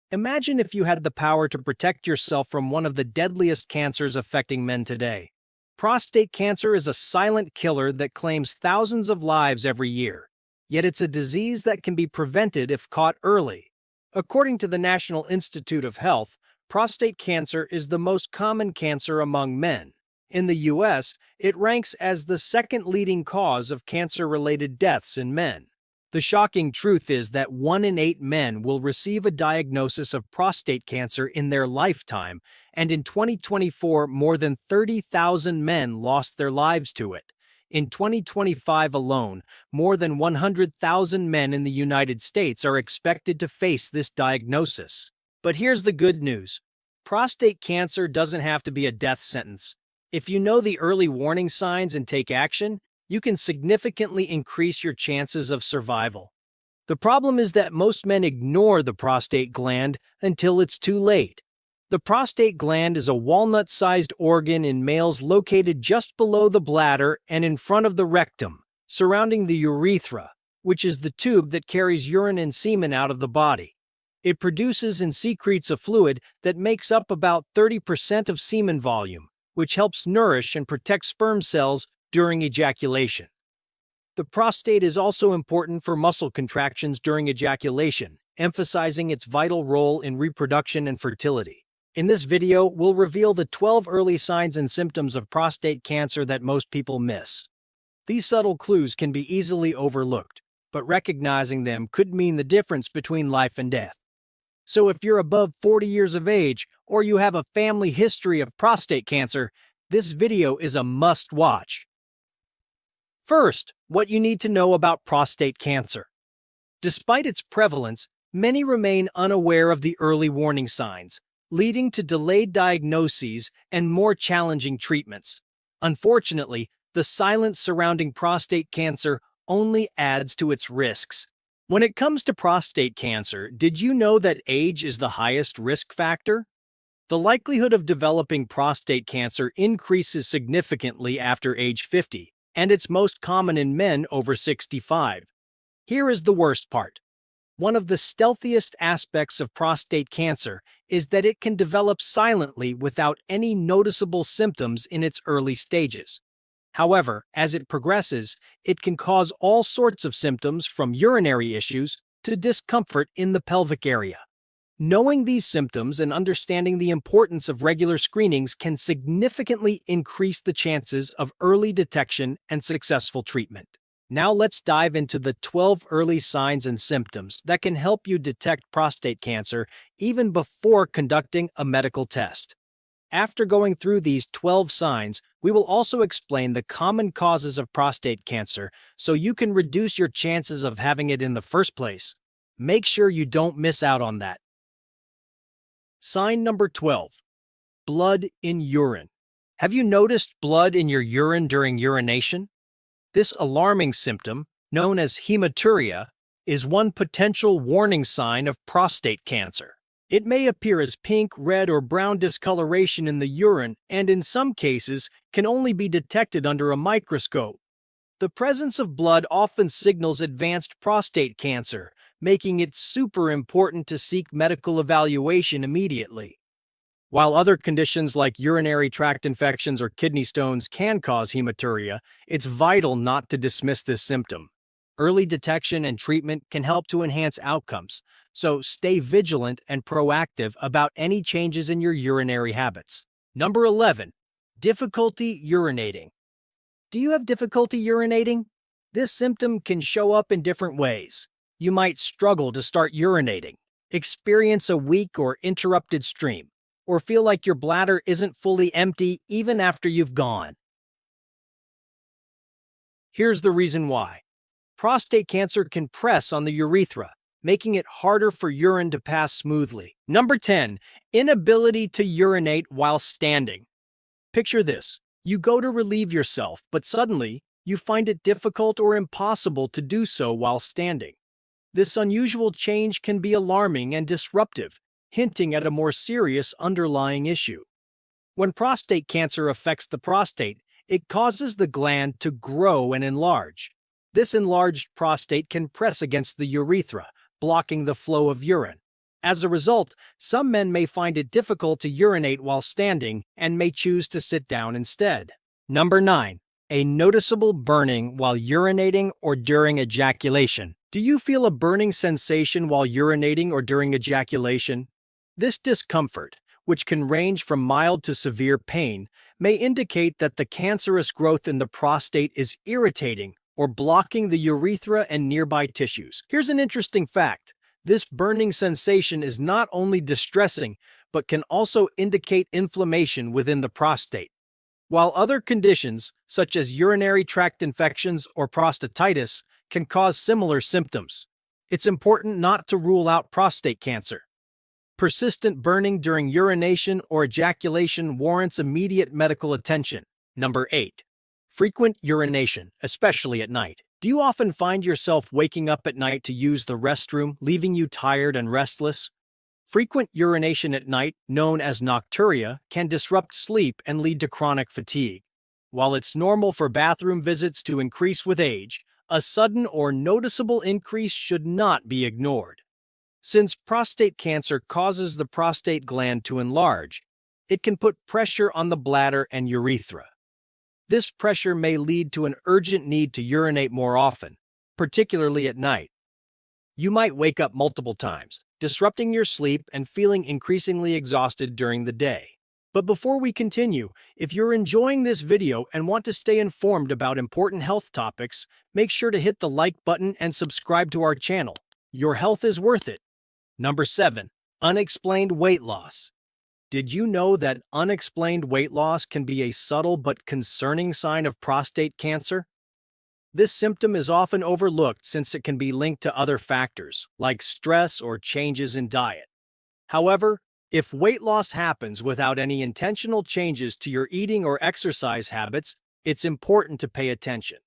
Imagine if you had the power to protect yourself from one of the deadliest cancers affecting men today. Prostate cancer is a silent killer that claims thousands of lives every year. Yet it's a disease that can be prevented if caught early. According to the National Institute of Health, prostate cancer is the most common cancer among men. In the U.S., it ranks as the second leading cause of cancer-related deaths in men. The shocking truth is that 1 in 8 men will receive a diagnosis of prostate cancer in their lifetime, and in 2024, more than 30,000 men lost their lives to it. In 2025 alone, more than 100,000 men in the United States are expected to face this diagnosis. But here's the good news. Prostate cancer doesn't have to be a death sentence. If you know the early warning signs and take action, you can significantly increase your chances of survival. The problem is that most men ignore the prostate gland until it's too late. The prostate gland is a walnut-sized organ in males located just below the bladder and in front of the rectum, surrounding the urethra, which is the tube that carries urine and semen out of the body. It produces and secretes a fluid that makes up about 30% of semen volume, which helps nourish and protect sperm cells during ejaculation. The prostate is also important for muscle contractions during ejaculation, emphasizing its vital role in reproduction and fertility. In this video, we'll reveal the 12 early signs and symptoms of prostate cancer that most people miss. These subtle clues can be easily overlooked, but recognizing them could mean the difference between life and death. So if you're above 40 years of age, or you have a family history of prostate cancer, this video is a must-watch. First, what you need to know about prostate cancer. Despite its prevalence, many remain unaware of the early warning signs, leading to delayed diagnoses and more challenging treatments. Unfortunately, the silence surrounding prostate cancer only adds to its risks. When it comes to prostate cancer, did you know that age is the highest risk factor? The likelihood of developing prostate cancer increases significantly after age 50, and it's most common in men over 65. Here is the worst part. One of the stealthiest aspects of prostate cancer is that it can develop silently without any noticeable symptoms in its early stages. However, as it progresses, it can cause all sorts of symptoms from urinary issues to discomfort in the pelvic area. Knowing these symptoms and understanding the importance of regular screenings can significantly increase the chances of early detection and successful treatment. Now let's dive into the 12 early signs and symptoms that can help you detect prostate cancer even before conducting a medical test. After going through these 12 signs, we will also explain the common causes of prostate cancer so you can reduce your chances of having it in the first place. Make sure you don't miss out on that. Sign number 12. Blood in urine. Have you noticed blood in your urine during urination? This alarming symptom, known as hematuria, is one potential warning sign of prostate cancer. It may appear as pink, red, or brown discoloration in the urine and in some cases can only be detected under a microscope. The presence of blood often signals advanced prostate cancer, making it super important to seek medical evaluation immediately. While other conditions like urinary tract infections or kidney stones can cause hematuria, it's vital not to dismiss this symptom. Early detection and treatment can help to enhance outcomes, so stay vigilant and proactive about any changes in your urinary habits. Number 11. Difficulty urinating. Do you have difficulty urinating? This symptom can show up in different ways. You might struggle to start urinating, experience a weak or interrupted stream, or feel like your bladder isn't fully empty even after you've gone. Here's the reason why. Prostate cancer can press on the urethra, making it harder for urine to pass smoothly. Number 10. Inability to urinate while standing. Picture this. You go to relieve yourself, but suddenly, you find it difficult or impossible to do so while standing. This unusual change can be alarming and disruptive, hinting at a more serious underlying issue. When prostate cancer affects the prostate, it causes the gland to grow and enlarge. This enlarged prostate can press against the urethra, blocking the flow of urine. As a result, some men may find it difficult to urinate while standing and may choose to sit down instead. Number 9. A noticeable burning while urinating or during ejaculation. Do you feel a burning sensation while urinating or during ejaculation? This discomfort, which can range from mild to severe pain, may indicate that the cancerous growth in the prostate is irritating or blocking the urethra and nearby tissues. Here's an interesting fact. This burning sensation is not only distressing, but can also indicate inflammation within the prostate. While other conditions, such as urinary tract infections or prostatitis, can cause similar symptoms, it's important not to rule out prostate cancer. Persistent burning during urination or ejaculation warrants immediate medical attention. Number 8. Frequent urination, especially at night. Do you often find yourself waking up at night to use the restroom, leaving you tired and restless? Frequent urination at night, known as nocturia, can disrupt sleep and lead to chronic fatigue. While it's normal for bathroom visits to increase with age, a sudden or noticeable increase should not be ignored. Since prostate cancer causes the prostate gland to enlarge, it can put pressure on the bladder and urethra. This pressure may lead to an urgent need to urinate more often, particularly at night. You might wake up multiple times, disrupting your sleep and feeling increasingly exhausted during the day. But before we continue, if you're enjoying this video and want to stay informed about important health topics, make sure to hit the like button and subscribe to our channel. Your health is worth it. Number 7. Unexplained weight loss. Did you know that unexplained weight loss can be a subtle but concerning sign of prostate cancer? This symptom is often overlooked since it can be linked to other factors, like stress or changes in diet. However, if weight loss happens without any intentional changes to your eating or exercise habits, it's important to pay attention.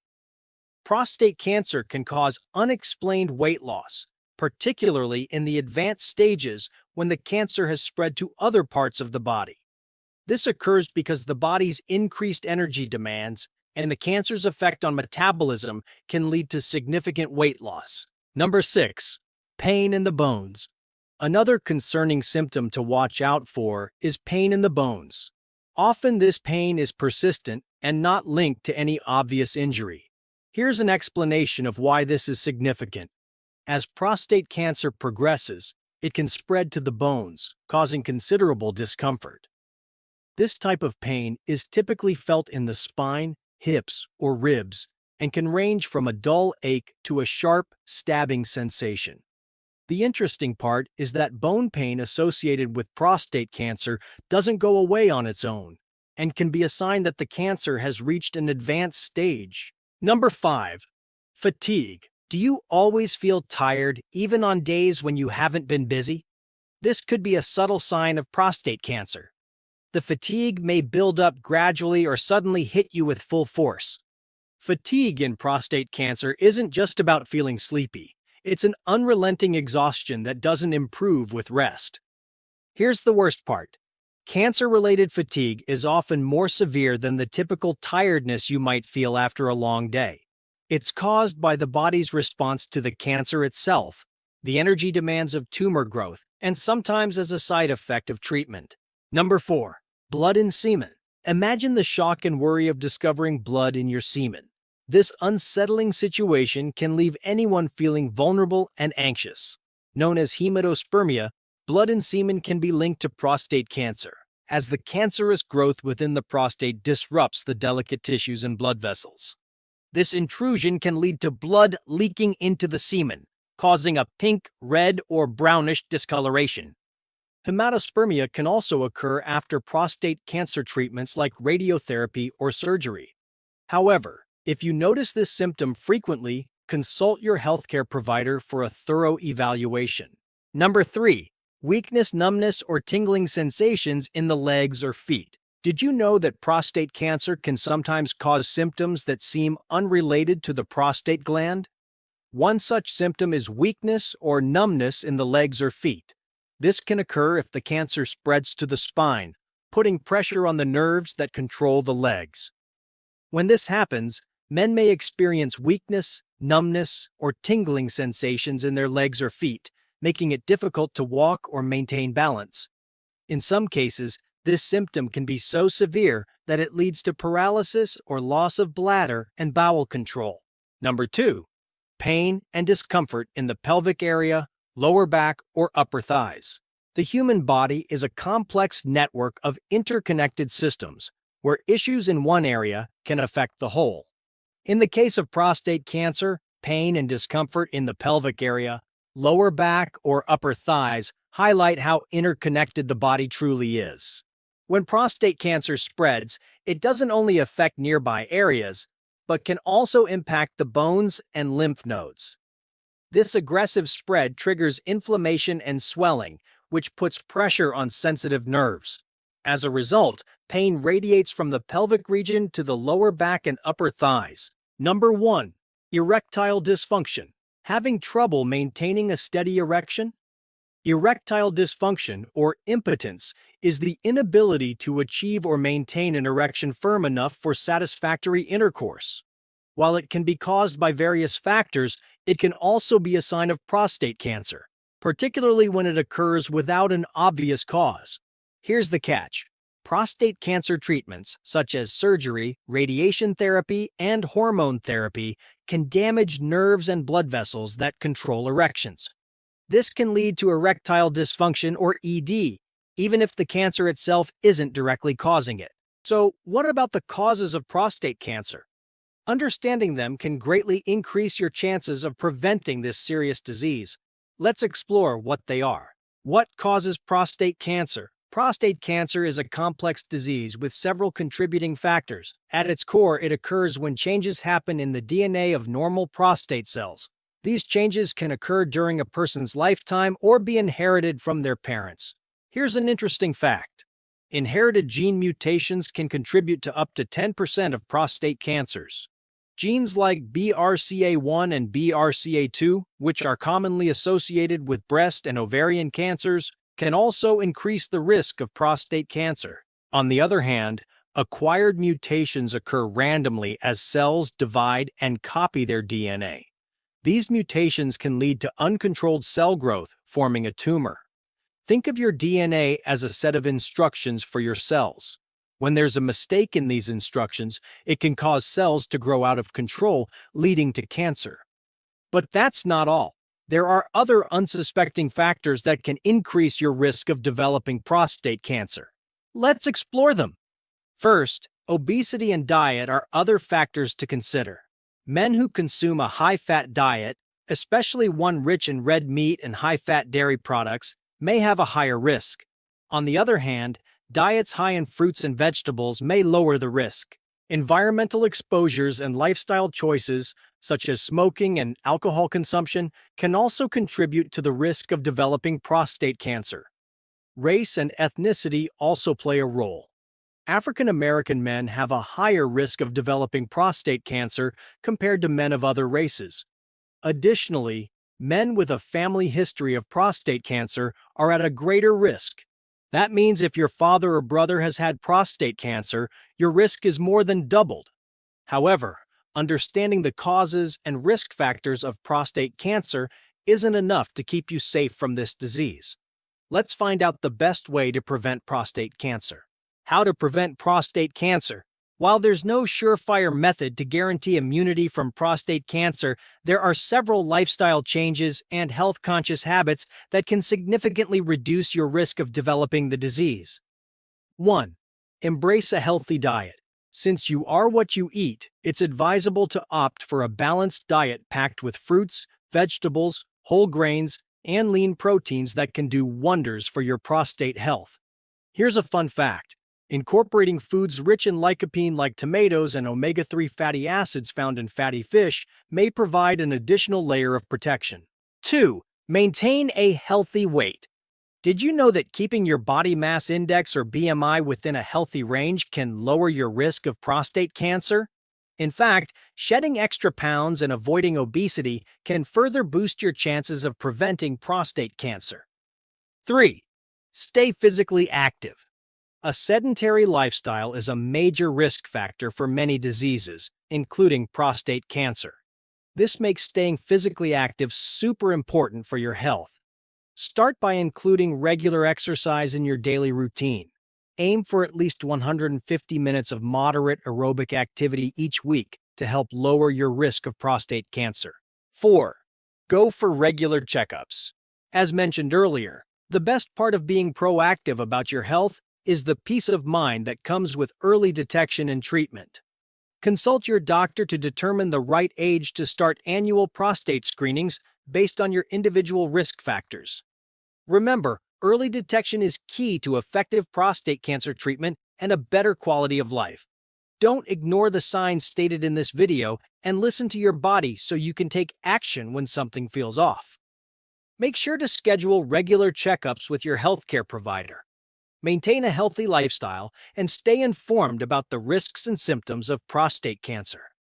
Prostate cancer can cause unexplained weight loss, particularly in the advanced stages when the cancer has spread to other parts of the body. This occurs because the body's increased energy demands and the cancer's effect on metabolism can lead to significant weight loss. Number 6. Pain in the bones. Another concerning symptom to watch out for is pain in the bones. Often this pain is persistent and not linked to any obvious injury. Here's an explanation of why this is significant. As prostate cancer progresses, it can spread to the bones, causing considerable discomfort. This type of pain is typically felt in the spine, hips, or ribs, and can range from a dull ache to a sharp, stabbing sensation. The interesting part is that bone pain associated with prostate cancer doesn't go away on its own and can be a sign that the cancer has reached an advanced stage. Number 5. Fatigue. Do you always feel tired, even on days when you haven't been busy? This could be a subtle sign of prostate cancer. The fatigue may build up gradually or suddenly hit you with full force. Fatigue in prostate cancer isn't just about feeling sleepy. It's an unrelenting exhaustion that doesn't improve with rest. Here's the worst part. Cancer-related fatigue is often more severe than the typical tiredness you might feel after a long day. It's caused by the body's response to the cancer itself, the energy demands of tumor growth, and sometimes as a side effect of treatment. Number 4. Blood in semen. Imagine the shock and worry of discovering blood in your semen. This unsettling situation can leave anyone feeling vulnerable and anxious. Known as hematospermia, blood in semen can be linked to prostate cancer, as the cancerous growth within the prostate disrupts the delicate tissues and blood vessels. This intrusion can lead to blood leaking into the semen, causing a pink, red, or brownish discoloration. Hematospermia can also occur after prostate cancer treatments like radiotherapy or surgery. However, if you notice this symptom frequently, consult your healthcare provider for a thorough evaluation. Number 3. Weakness, numbness, or tingling sensations in the legs or feet. Did you know that prostate cancer can sometimes cause symptoms that seem unrelated to the prostate gland? One such symptom is weakness or numbness in the legs or feet. This can occur if the cancer spreads to the spine, putting pressure on the nerves that control the legs. When this happens, men may experience weakness, numbness, or tingling sensations in their legs or feet, making it difficult to walk or maintain balance. In some cases, this symptom can be so severe that it leads to paralysis or loss of bladder and bowel control. Number 2. Pain and discomfort in the pelvic area, lower back, or upper thighs. The human body is a complex network of interconnected systems, where issues in one area can affect the whole. In the case of prostate cancer, pain and discomfort in the pelvic area, lower back, or upper thighs highlight how interconnected the body truly is. When prostate cancer spreads, it doesn't only affect nearby areas, but can also impact the bones and lymph nodes. This aggressive spread triggers inflammation and swelling, which puts pressure on sensitive nerves. As a result, pain radiates from the pelvic region to the lower back and upper thighs. Number 1. Erectile dysfunction. Having trouble maintaining a steady erection? Erectile dysfunction, or impotence, is the inability to achieve or maintain an erection firm enough for satisfactory intercourse. While it can be caused by various factors, it can also be a sign of prostate cancer, particularly when it occurs without an obvious cause. Here's the catch. Prostate cancer treatments, such as surgery, radiation therapy, and hormone therapy, can damage nerves and blood vessels that control erections. This can lead to erectile dysfunction, or ED, even if the cancer itself isn't directly causing it. So, what about the causes of prostate cancer? Understanding them can greatly increase your chances of preventing this serious disease. Let's explore what they are. What causes prostate cancer? Prostate cancer is a complex disease with several contributing factors. At its core, it occurs when changes happen in the DNA of normal prostate cells. These changes can occur during a person's lifetime or be inherited from their parents. Here's an interesting fact. Inherited gene mutations can contribute to up to 10% of prostate cancers. Genes like BRCA1 and BRCA2, which are commonly associated with breast and ovarian cancers, can also increase the risk of prostate cancer. On the other hand, acquired mutations occur randomly as cells divide and copy their DNA. These mutations can lead to uncontrolled cell growth, forming a tumor. Think of your DNA as a set of instructions for your cells. When there's a mistake in these instructions, it can cause cells to grow out of control, leading to cancer. But that's not all. There are other unsuspecting factors that can increase your risk of developing prostate cancer. Let's explore them. First, obesity and diet are other factors to consider. Men who consume a high-fat diet, especially one rich in red meat and high-fat dairy products, may have a higher risk. On the other hand, diets high in fruits and vegetables may lower the risk. Environmental exposures and lifestyle choices, such as smoking and alcohol consumption, can also contribute to the risk of developing prostate cancer. Race and ethnicity also play a role. African American men have a higher risk of developing prostate cancer compared to men of other races. Additionally, men with a family history of prostate cancer are at a greater risk. That means if your father or brother has had prostate cancer, your risk is more than doubled. However, understanding the causes and risk factors of prostate cancer isn't enough to keep you safe from this disease. Let's find out the best way to prevent prostate cancer. How to prevent prostate cancer. While there's no surefire method to guarantee immunity from prostate cancer, there are several lifestyle changes and health-conscious habits that can significantly reduce your risk of developing the disease. 1. Embrace a healthy diet. Since you are what you eat, it's advisable to opt for a balanced diet packed with fruits, vegetables, whole grains, and lean proteins that can do wonders for your prostate health. Here's a fun fact. Incorporating foods rich in lycopene like tomatoes and omega-3 fatty acids found in fatty fish may provide an additional layer of protection. 2. Maintain a healthy weight. Did you know that keeping your body mass index or BMI within a healthy range can lower your risk of prostate cancer? In fact, shedding extra pounds and avoiding obesity can further boost your chances of preventing prostate cancer. 3. Stay physically active. A sedentary lifestyle is a major risk factor for many diseases, including prostate cancer. This makes staying physically active super important for your health. Start by including regular exercise in your daily routine. Aim for at least 150 minutes of moderate aerobic activity each week to help lower your risk of prostate cancer. 4. Go for regular checkups. As mentioned earlier, the best part of being proactive about your health is the peace of mind that comes with early detection and treatment. Consult your doctor to determine the right age to start annual prostate screenings based on your individual risk factors. Remember, early detection is key to effective prostate cancer treatment and a better quality of life. Don't ignore the signs stated in this video and listen to your body so you can take action when something feels off. Make sure to schedule regular checkups with your healthcare provider. Maintain a healthy lifestyle and stay informed about the risks and symptoms of prostate cancer.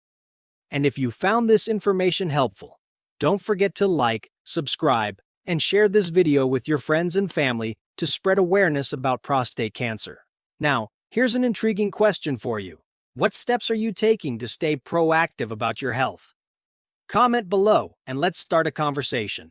And if you found this information helpful, don't forget to like, subscribe, and share this video with your friends and family to spread awareness about prostate cancer. Now, here's an intriguing question for you. What steps are you taking to stay proactive about your health? Comment below and let's start a conversation.